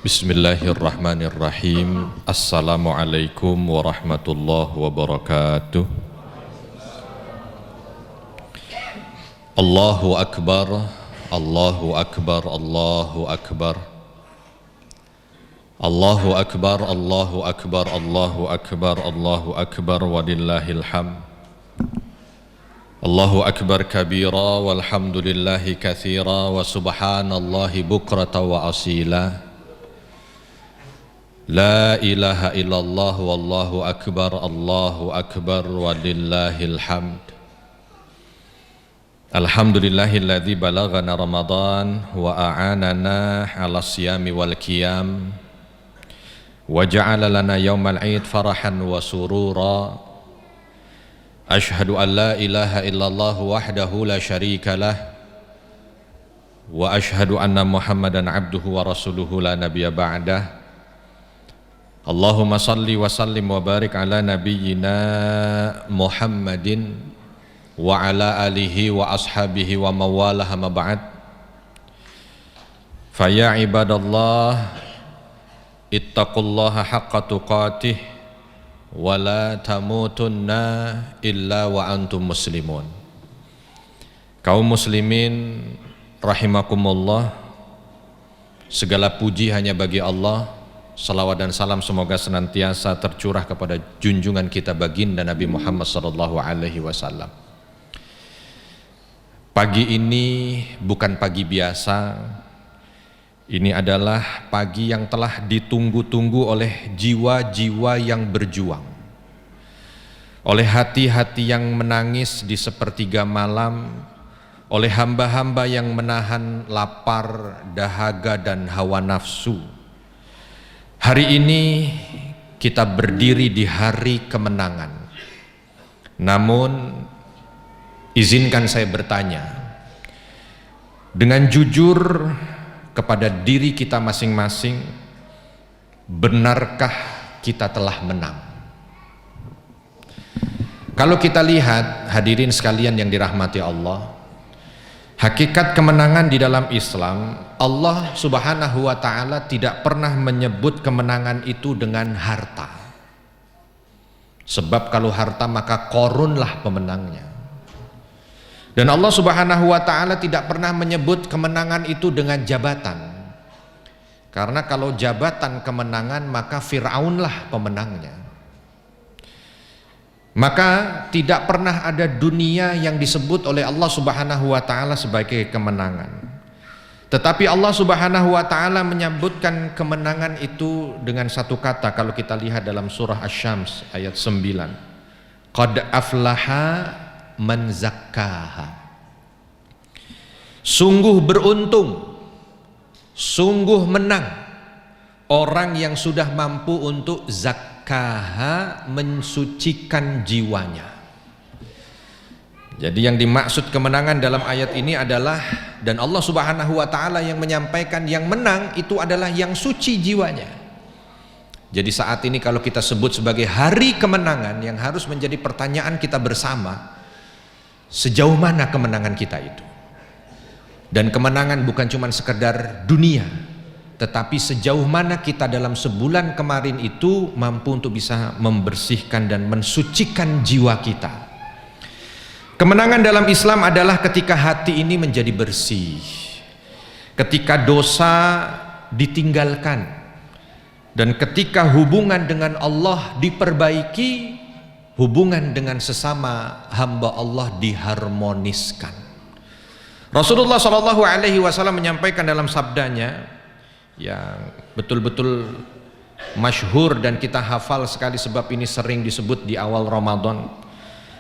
Bismillahirrahmanirrahim. Assalamualaikum warahmatullahi wabarakatuh. Allahu Akbar, Allahu Akbar, Allahu Akbar. Allahu Akbar, Allahu Akbar, Allahu Akbar, Allahu Akbar, walillahil hamd. Allahu Akbar kabira, walhamdulillahi katsira, wa subhanallahi bukrata wa asila. La ilaha illallah, wallahu akbar, Allahu akbar, walillahil hamd. Alhamdulillahilladzi balaghana Ramadan wa a'anana 'ala siyami wal qiyam wa ja'ala lana yaumal 'id farahan wa surura. Ashhadu an la ilaha illallah wahdahu la syarika lah wa ashhadu anna Muhammadan 'abduhu wa rasuluhu la nabiyya ba'dah. Allahumma salli wa sallim wa barik ala nabiyyina Muhammadin wa ala alihi wa ashabihi wa mawalah ma ba'd. Fa ya ibadallah ittaqullaha haqqa tuqatih wa la tamutunna illa wa antum muslimun. Kaum muslimin rahimakumullah, segala puji hanya bagi Allah. Salawat dan salam semoga senantiasa tercurah kepada junjungan kita baginda Nabi Muhammad SAW. Pagi ini bukan pagi biasa. Ini adalah pagi yang telah ditunggu-tunggu oleh jiwa-jiwa yang berjuang, oleh hati-hati yang menangis di sepertiga malam, oleh hamba-hamba yang menahan lapar, dahaga dan hawa nafsu. Hari ini kita berdiri di hari kemenangan. Namun izinkan saya bertanya dengan jujur kepada diri kita masing-masing, benarkah kita telah menang? Kalau kita lihat, hadirin sekalian yang dirahmati Allah, hakikat kemenangan di dalam Islam, Allah Subhanahu wa ta'ala tidak pernah menyebut kemenangan itu dengan harta. Sebab kalau harta maka Qarunlah pemenangnya. Dan Allah Subhanahu wa ta'ala tidak pernah menyebut kemenangan itu dengan jabatan. Karena kalau jabatan kemenangan maka Fir'aunlah pemenangnya. Maka tidak pernah ada dunia yang disebut oleh Allah Subhanahu wa ta'ala sebagai kemenangan. Tetapi Allah Subhanahu wa ta'ala menyebutkan kemenangan itu dengan satu kata. Kalau kita lihat dalam surah Asy-Syams ayat 9, qad aflaha man zakkaha. Sungguh beruntung, sungguh menang orang yang sudah mampu untuk zakkaha, mensucikan jiwanya. Jadi yang dimaksud kemenangan dalam ayat ini adalah, dan Allah Subhanahu wa ta'ala yang menyampaikan yang menang itu adalah yang suci jiwanya. Jadi saat ini kalau kita sebut sebagai hari kemenangan, yang harus menjadi pertanyaan kita bersama, sejauh mana kemenangan kita itu? Dan kemenangan bukan cuma sekedar dunia, tetapi sejauh mana kita dalam sebulan kemarin itu mampu untuk bisa membersihkan dan mensucikan jiwa kita. Kemenangan dalam Islam adalah ketika hati ini menjadi bersih, ketika dosa ditinggalkan, dan ketika hubungan dengan Allah diperbaiki, hubungan dengan sesama hamba Allah diharmoniskan. Rasulullah SAW menyampaikan dalam sabdanya yang betul-betul masyhur dan kita hafal sekali sebab ini sering disebut di awal Ramadan.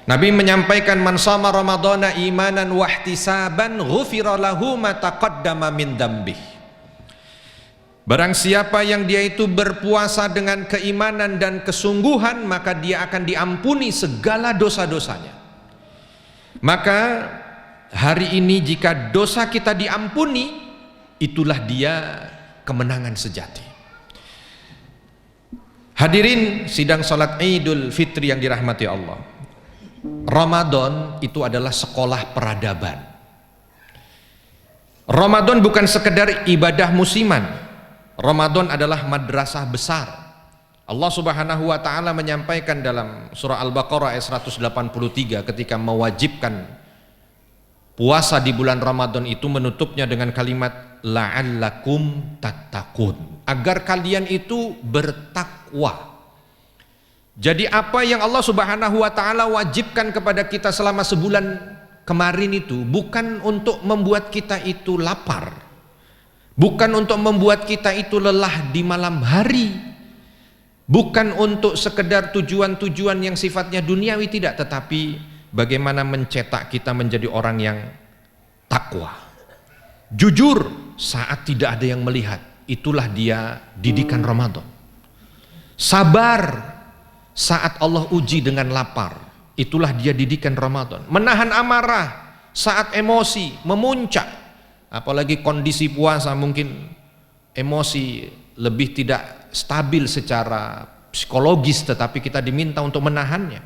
Nabi menyampaikan, man shama ramadhana imanan wa ihtisaban ghufira lahu ma taqaddama min dzambih. Barang siapa yang dia itu berpuasa dengan keimanan dan kesungguhan, maka dia akan diampuni segala dosa-dosanya. Maka hari ini jika dosa kita diampuni, itulah dia kemenangan sejati. Hadirin sidang salat Idul Fitri yang dirahmati Allah, Ramadan itu adalah sekolah peradaban. Ramadan bukan sekedar ibadah musiman, Ramadan adalah madrasah besar. Allah Subhanahu wa taala menyampaikan dalam surah Al-Baqarah ayat 183 ketika mewajibkan puasa di bulan Ramadan itu, menutupnya dengan kalimat la'allakum tattaqun, agar kalian itu bertakwa. Jadi apa yang Allah Subhanahu wa taala wajibkan kepada kita selama sebulan kemarin itu bukan untuk membuat kita itu lapar, bukan untuk membuat kita itu lelah di malam hari, bukan untuk sekedar tujuan-tujuan yang sifatnya duniawi, tidak, tetapi bagaimana mencetak kita menjadi orang yang takwa, jujur saat tidak ada yang melihat. Itulah dia didikan Ramadan. Sabar saat Allah uji dengan lapar, itulah dia didikan Ramadan. Menahan amarah saat emosi memuncak, apalagi kondisi puasa mungkin emosi lebih tidak stabil secara psikologis, tetapi kita diminta untuk menahannya.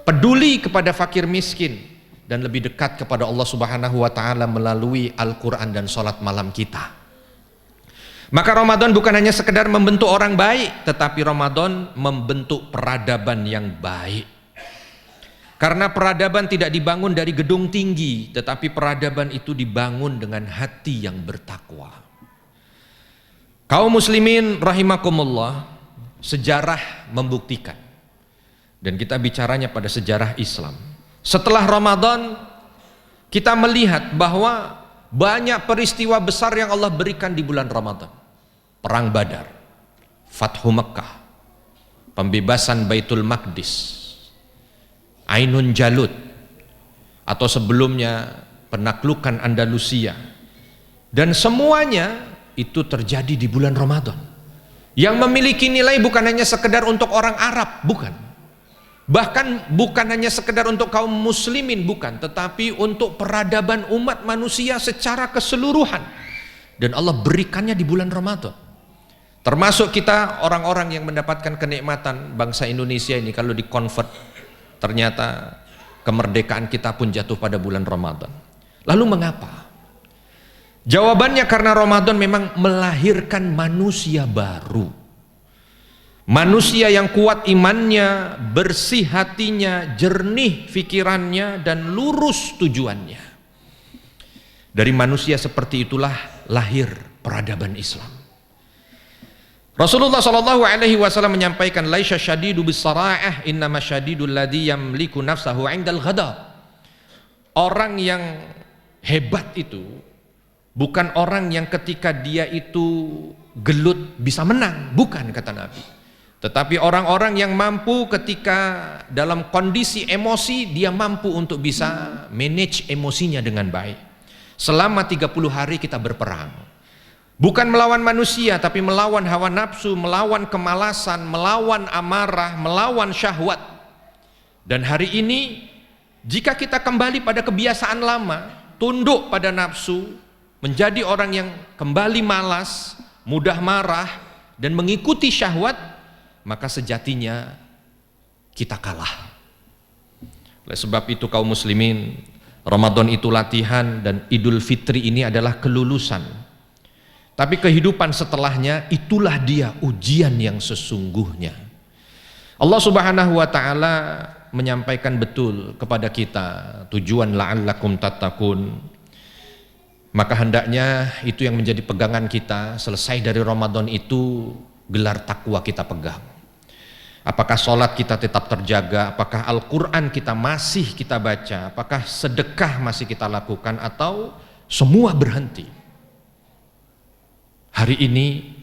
Peduli kepada fakir miskin dan lebih dekat kepada Allah Subhanahu wa taala melalui Al-Qur'an dan salat malam kita. Maka Ramadan bukan hanya sekedar membentuk orang baik, tetapi Ramadan membentuk peradaban yang baik. Karena peradaban tidak dibangun dari gedung tinggi, tetapi peradaban itu dibangun dengan hati yang bertakwa. Kaum muslimin rahimakumullah, sejarah membuktikan, dan kita bicaranya pada sejarah Islam, setelah Ramadan kita melihat bahwa banyak peristiwa besar yang Allah berikan di bulan Ramadan. Perang Badar, Fathu Mekah, pembebasan Baitul Maqdis, Ainun Jalut, atau sebelumnya penaklukan Andalusia, dan semuanya itu terjadi di bulan Ramadan, yang memiliki nilai bukan hanya sekedar untuk orang Arab, bukan, bahkan bukan hanya sekedar untuk kaum muslimin, bukan, tetapi untuk peradaban umat manusia secara keseluruhan. Dan Allah berikannya di bulan Ramadan. Termasuk kita orang-orang yang mendapatkan kenikmatan bangsa Indonesia ini, kalau dikonvert ternyata kemerdekaan kita pun jatuh pada bulan Ramadan. Lalu mengapa? Jawabannya karena Ramadan memang melahirkan manusia baru. Manusia yang kuat imannya, bersih hatinya, jernih pikirannya, dan lurus tujuannya. Dari manusia seperti itulah lahir peradaban Islam. Rasulullah SAW menyampaikan, laisa syadidu bisara'ah innama syadidul ladzi yamliku nafsahu 'indal ghadab. Orang yang hebat itu bukan orang yang ketika dia itu gelut bisa menang, bukan, kata Nabi. Tetapi orang-orang yang mampu ketika dalam kondisi emosi, dia mampu untuk bisa manage emosinya dengan baik. Selama 30 hari kita berperang, bukan melawan manusia, tapi melawan hawa nafsu, melawan kemalasan, melawan amarah, melawan syahwat. Dan hari ini jika kita kembali pada kebiasaan lama, tunduk pada nafsu, menjadi orang yang kembali malas, mudah marah, dan mengikuti syahwat, maka sejatinya kita kalah. Oleh sebab itu kaum muslimin, Ramadan itu latihan dan Idul Fitri ini adalah kelulusan. Tapi kehidupan setelahnya itulah dia ujian yang sesungguhnya. Allah Subhanahu wa taala menyampaikan betul kepada kita tujuan la'allakum tattaqun. Maka hendaknya itu yang menjadi pegangan kita. Selesai dari Ramadan itu gelar takwa kita pegang. Apakah sholat kita tetap terjaga, apakah Al-Quran kita masih kita baca, apakah sedekah masih kita lakukan, atau semua berhenti. Hari ini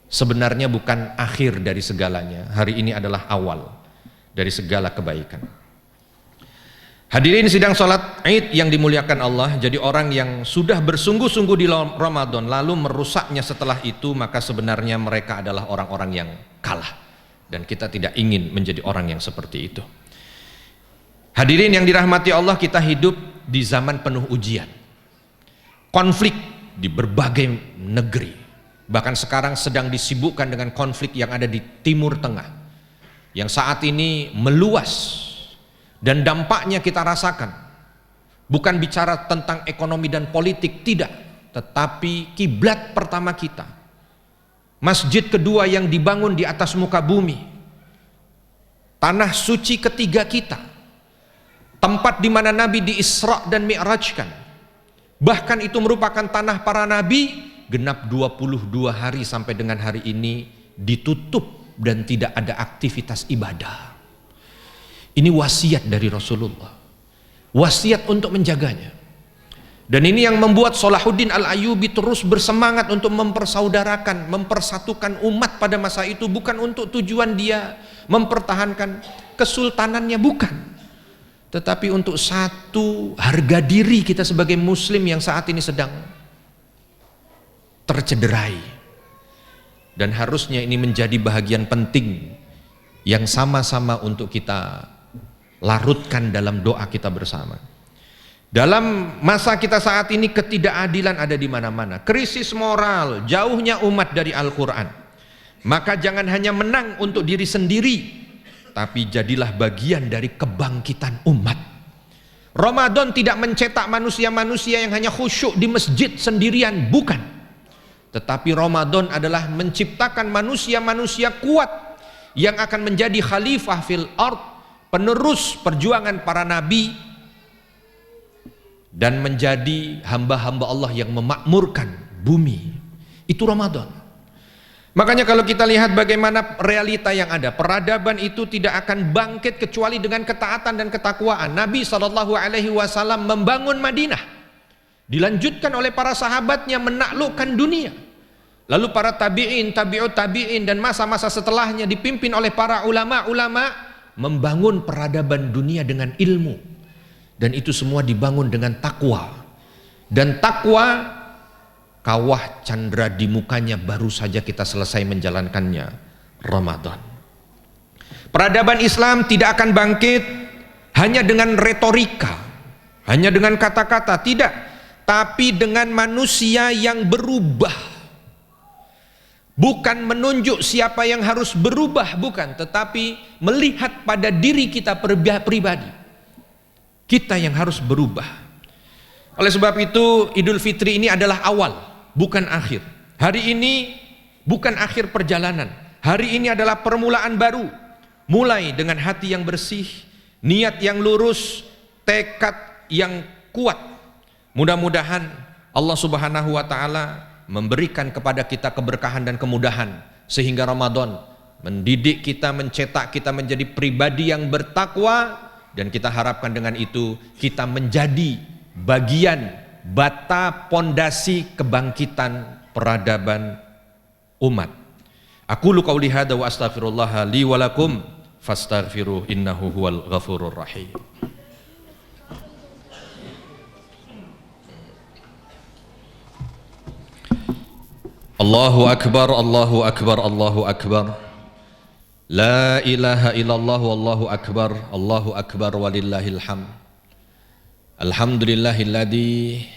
sebenarnya bukan akhir dari segalanya. Hari ini adalah awal dari segala kebaikan. Hadirin sidang sholat Id yang dimuliakan Allah, jadi orang yang sudah bersungguh-sungguh di Ramadan lalu merusaknya setelah itu, maka sebenarnya mereka adalah orang-orang yang kalah. Dan kita tidak ingin menjadi orang yang seperti itu. Hadirin yang dirahmati Allah, kita hidup di zaman penuh ujian. Konflik di berbagai negeri. Bahkan sekarang sedang disibukkan dengan konflik yang ada di Timur Tengah, yang saat ini meluas dan dampaknya kita rasakan. Bukan bicara tentang ekonomi dan politik, tidak, tetapi kiblat pertama kita masjid kedua yang dibangun di atas muka bumi, tanah suci ketiga kita, tempat di mana Nabi di Isra dan Mi'rajkan. Bahkan itu merupakan tanah para nabi, genap 22 hari sampai dengan hari ini ditutup dan tidak ada aktivitas ibadah. Ini wasiat dari Rasulullah, wasiat untuk menjaganya. Dan ini yang membuat Salahuddin Al-Ayyubi terus bersemangat untuk mempersaudarakan, mempersatukan umat pada masa itu, bukan untuk tujuan dia mempertahankan kesultanannya, bukan, tetapi untuk satu, harga diri kita sebagai muslim yang saat ini sedang tercederai. Dan harusnya ini menjadi bahagian penting yang sama-sama untuk kita larutkan dalam doa kita bersama. Dalam masa kita saat ini, ketidakadilan ada di mana-mana, krisis moral, jauhnya umat dari Al-Quran. Maka jangan hanya menang untuk diri sendiri, tapi jadilah bagian dari kebangkitan umat. Ramadan tidak mencetak manusia-manusia yang hanya khusyuk di masjid sendirian, bukan. Tetapi Ramadan adalah menciptakan manusia-manusia kuat yang akan menjadi khalifah fil ard, penerus perjuangan para nabi, dan menjadi hamba-hamba Allah yang memakmurkan bumi. Itu Ramadan. Makanya kalau kita lihat bagaimana realita yang ada, peradaban itu tidak akan bangkit kecuali dengan ketaatan dan ketakwaan. Nabi SAW membangun Madinah, dilanjutkan oleh para sahabatnya menaklukkan dunia. Lalu para tabi'in, tabi'ut tabi'in, dan masa-masa setelahnya dipimpin oleh para ulama-ulama membangun peradaban dunia dengan ilmu. Dan itu semua dibangun dengan takwa. Dan takwa, kawah candra di mukanya baru saja kita selesai menjalankannya, Ramadan. Peradaban Islam tidak akan bangkit hanya dengan retorika, hanya dengan kata-kata, tidak, tapi dengan manusia yang berubah. Bukan menunjuk siapa yang harus berubah, bukan, tetapi melihat pada diri kita pribadi. Kita yang harus berubah. Oleh sebab itu, Idul Fitri ini adalah awal, bukan akhir. Hari ini bukan akhir perjalanan. Hari ini adalah permulaan baru. Mulai dengan hati yang bersih, niat yang lurus, tekad yang kuat. Mudah-mudahan Allah Subhanahu wa taala memberikan kepada kita keberkahan dan kemudahan, sehingga Ramadan mendidik kita, mencetak kita menjadi pribadi yang bertakwa. Dan kita harapkan dengan itu kita menjadi bagian bata pondasi kebangkitan peradaban umat. Aqulu qauli hadza wa astaghfirullah li wa lakum fastaghfiruh innahu huwal ghafurur rahim. Allahu akbar, Allahu akbar, Allahu akbar. La ilaha illallah wallahu akbar walillahil hamd. Alhamdulillahilladzi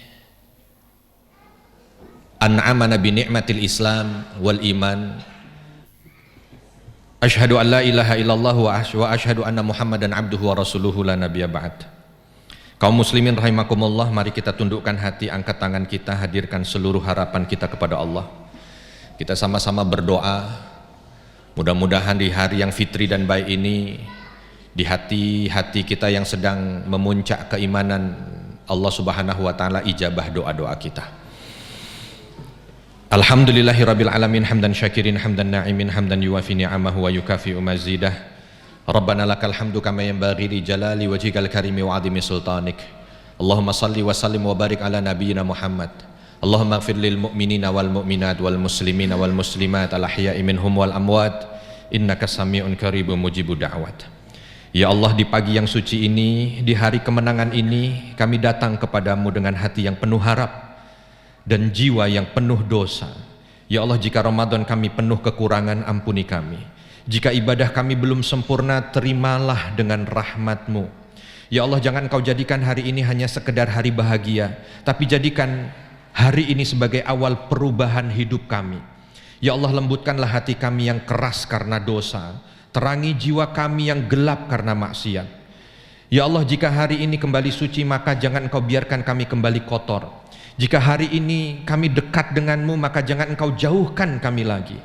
an'amana bi ni'matil Islam wal iman. Asyhadu an la ilaha illallah wa asyhadu anna Muhammadan abduhu wa rasuluhu la nabiyya ba'd. Kaum muslimin rahimakumullah, mari kita tundukkan hati, angkat tangan kita, hadirkan seluruh harapan kita kepada Allah. Kita sama-sama berdoa. Mudah-mudahan di hari yang fitri dan baik ini, di hati-hati kita yang sedang memuncak keimanan, Allah Subhanahu wa taala ijabah doa-doa kita. Alhamdulillahirabbil alamin, hamdan syakirin, hamdan na'imin, hamdan yuwafi ni'amahu wa yukafi'u mazidah. Rabbana lakal hamdu kama yanbaghi li jalali wajhikal karimi wa 'azimi sultanik. Allahumma shalli wa sallim wa barik ala nabiyyina Muhammad. Allahumma ighfir lil mu'minina wal mu'minat wal muslimina wal muslimat al ahya'i minhum wal amwat innaka sami'un qaribun mujibud da'wat. Ya Allah, di pagi yang suci ini, di hari kemenangan ini, kami datang kepadamu dengan hati yang penuh harap dan jiwa yang penuh dosa. Ya Allah, jika Ramadan kami penuh kekurangan, ampuni kami. Jika ibadah kami belum sempurna, terimalah dengan rahmat-Mu. Ya Allah, jangan Kau jadikan hari ini hanya sekedar hari bahagia, tapi jadikan hari ini sebagai awal perubahan hidup kami. Ya Allah, lembutkanlah hati kami yang keras karena dosa, terangi jiwa kami yang gelap karena maksiat. Ya Allah, jika hari ini kembali suci, maka jangan Engkau biarkan kami kembali kotor. Jika hari ini kami dekat denganmu, maka jangan Engkau jauhkan kami lagi.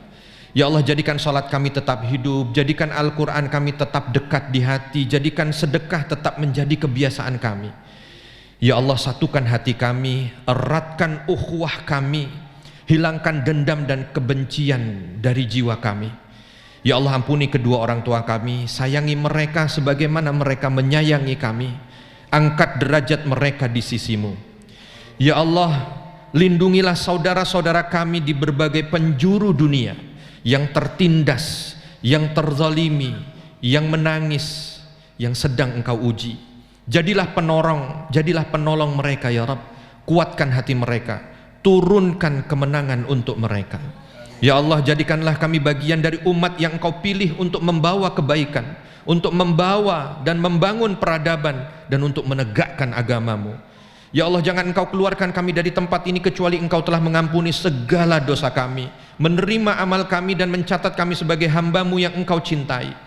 Ya Allah, jadikan salat kami tetap hidup, jadikan Al-Quran kami tetap dekat di hati, jadikan sedekah tetap menjadi kebiasaan kami. Ya Allah, satukan hati kami, eratkan ukhuwah kami, hilangkan dendam dan kebencian dari jiwa kami. Ya Allah, ampuni kedua orang tua kami, sayangi mereka sebagaimana mereka menyayangi kami, angkat derajat mereka di sisimu. Ya Allah, lindungilah saudara-saudara kami di berbagai penjuru dunia, yang tertindas, yang terzalimi, yang menangis, yang sedang Engkau uji. Jadilah penolong mereka ya Rabb. Kuatkan hati mereka, turunkan kemenangan untuk mereka. Ya Allah, jadikanlah kami bagian dari umat yang Engkau pilih untuk membawa kebaikan, untuk membawa dan membangun peradaban, dan untuk menegakkan agamamu. Ya Allah, jangan Engkau keluarkan kami dari tempat ini kecuali Engkau telah mengampuni segala dosa kami, menerima amal kami, dan mencatat kami sebagai hamba-Mu yang Engkau cintai.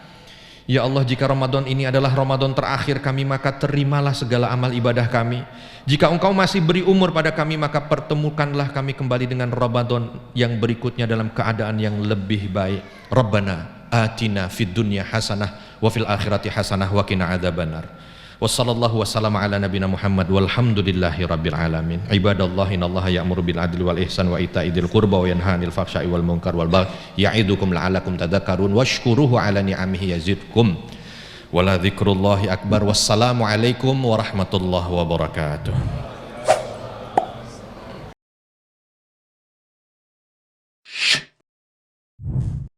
Ya Allah, jika Ramadan ini adalah Ramadan terakhir kami, maka terimalah segala amal ibadah kami. Jika Engkau masih beri umur pada kami, maka pertemukanlah kami kembali dengan Ramadan yang berikutnya dalam keadaan yang lebih baik. Rabbana atina fid dunya hasanah wa fil akhirati hasanah wa qina adzabannar. Wassallallahu wassalamu ala nabina Muhammad walhamdulillahi rabbil alamin. Ibadallah, innallaha ya'muru bil adli wal ihsan wa ita'i dzil qurba wa yanha 'anil fahsya'i wal munkar wal baghi ya'idukum la'allakum tadhakkarun washkuruhu ala ni'amihi yazidkum wala dzikrullahi akbar. Wassalamu alaikum warahmatullahi wabarakatuh.